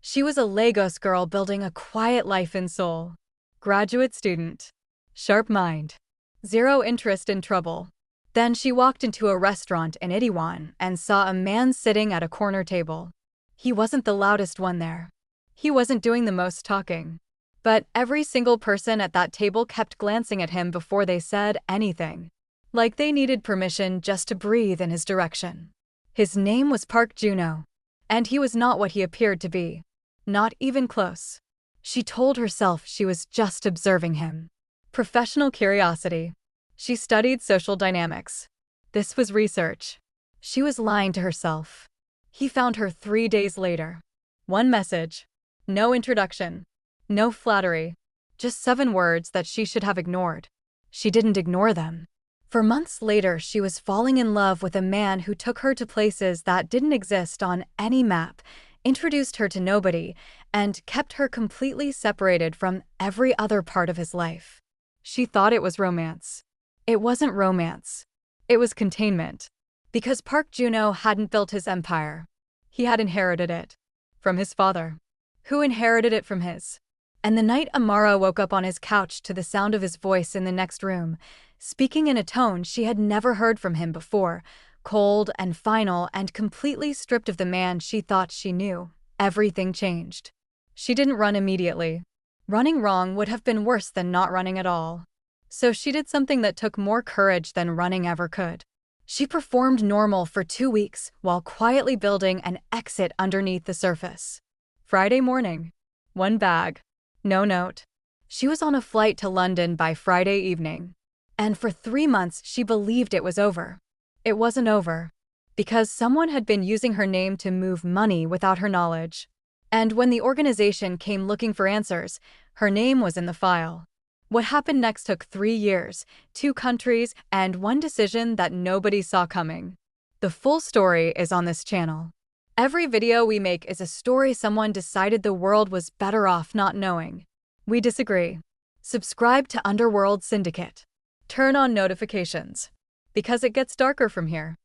She was a Lagos girl building a quiet life in Seoul. Graduate student. Sharp mind. Zero interest in trouble. Then she walked into a restaurant in Itaewon and saw a man sitting at a corner table. He wasn't the loudest one there. He wasn't doing the most talking. But every single person at that table kept glancing at him before they said anything. Like they needed permission just to breathe in his direction. His name was Park Juno. And he was not what he appeared to be. Not even close. She told herself she was just observing him. Professional curiosity. She studied social dynamics. This was research. She was lying to herself. He found her 3 days later. One message. No introduction. No flattery. Just 7 words that she should have ignored. She didn't ignore them. For months later, she was falling in love with a man who took her to places that didn't exist on any map, introduced her to nobody, and kept her completely separated from every other part of his life. She thought it was romance. It wasn't romance. It was containment. Because Park Juno hadn't built his empire. He had inherited it. From his father. Who inherited it from his. And the night Amara woke up on his couch to the sound of his voice in the next room, speaking in a tone she had never heard from him before, cold and final and completely stripped of the man she thought she knew, everything changed. She didn't run immediately. Running wrong would have been worse than not running at all. So she did something that took more courage than running ever could. She performed normal for 2 weeks while quietly building an exit underneath the surface. Friday morning. 1 bag. No note. She was on a flight to London by Friday evening. And for 3 months she believed it was over. It wasn't over. Because someone had been using her name to move money without her knowledge. And when the organization came looking for answers, her name was in the file. What happened next took 3 years, 2 countries, and 1 decision that nobody saw coming. The full story is on this channel. Every video we make is a story someone decided the world was better off not knowing. We disagree. Subscribe to Underworld Syndicate. Turn on notifications. Because it gets darker from here.